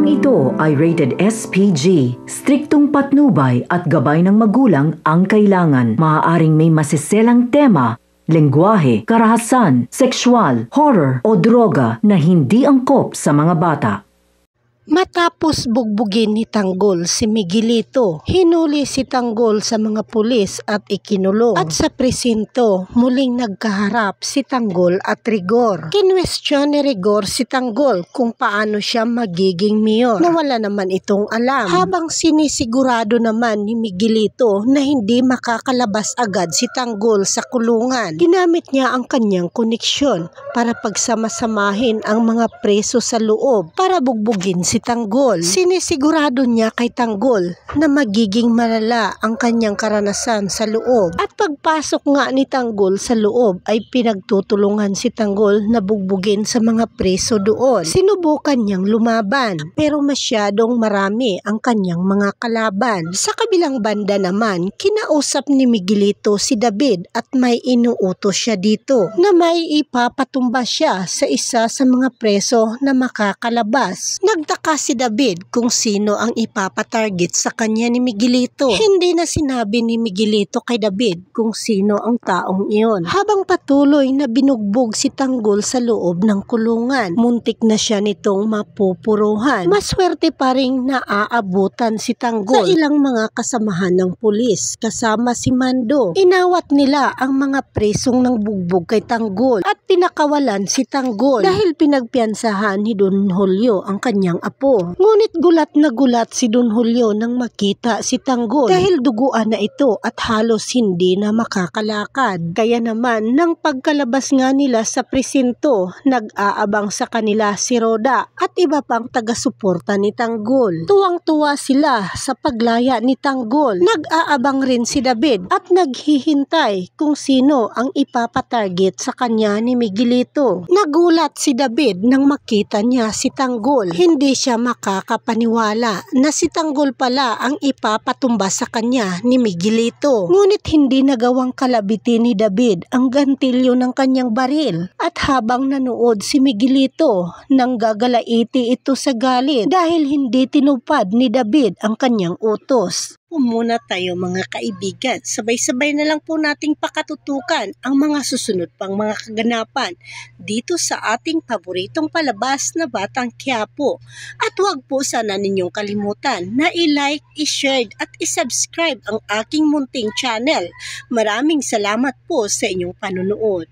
Programang ito ay rated SPG. Striktong patnubay at gabay ng magulang ang kailangan. Maaaring may masiselang tema, lengguwahe, karahasan, sexual, horror o droga na hindi angkop sa mga bata. Matapos bugbugin ni Tanggol si Miguelito, hinuli si Tanggol sa mga pulis at ikinulong. At sa presinto, muling nagkaharap si Tanggol at Rigor. Kinwestiyon ni Rigor si Tanggol kung paano siya magiging mayor na wala naman itong alam. Habang sinisigurado naman ni Miguelito na hindi makakalabas agad si Tanggol sa kulungan, ginamit niya ang kanyang koneksyon para pagsamasamahin ang mga preso sa loob para bugbugin si Tanggol. Sinisigurado niya kay Tanggol na magiging malala ang kanyang karanasan sa loob. At pagpasok nga ni Tanggol sa loob ay pinagtutulungan si Tanggol na bugbugin sa mga preso doon. Sinubukan niyang lumaban pero masyadong marami ang kanyang mga kalaban. Sa kabilang banda naman, kinausap ni Miguelito si David at may inuutos siya dito na may ipapatumba siya sa isa sa mga preso na makakalabas. Nagtaka si David kung sino ang ipapatarget sa kanya ni Miguelito. Hindi na sinabi ni Miguelito kay David kung sino ang taong iyon. Habang patuloy na binugbog si Tanggol sa loob ng kulungan, muntik na siya nitong mapupuruhan. Maswerte pa ring naaabutan si Tanggol sa ilang mga kasamahan ng pulis kasama si Mando. Inawat nila ang mga presong nang bugbog kay Tanggol at pinakawalan si Tanggol dahil pinagpiansahan ni Don Julio ang kanyang apo. Ngunit gulat na gulat si Don Julio nang makita si Tanggol dahil duguan na ito at halos hindi na makakalakad. Kaya naman nang pagkalabas nga nila sa presinto, nag-aabang sa kanila si Roda at iba pang taga-suporta ni Tanggol. Tuwang-tuwa sila sa paglaya ni Tanggol. Nag-aabang rin si David at naghihintay kung sino ang ipapatarget sa kanya ni Miguelito. Nagulat si David nang makita niya si Tanggol. Hindi siya makakapaniwala na si Tanggol pala ang ipapatumba sa kanya ni Miguelito. Ngunit hindi nagawang kalabitin ni David ang gantilyo ng kanyang baril. At habang nanood si Miguelito, nang gagalaiti ito sa galit dahil hindi tinupad ni David ang kanyang utos. Muna tayo mga kaibigan, sabay-sabay na lang po nating pakatutukan ang mga susunod pang mga kaganapan dito sa ating paboritong palabas na Batang Quiapo. At huwag po sana ninyong kalimutan na i-like, i-share at i-subscribe ang aking munting channel. Maraming salamat po sa inyong panunood.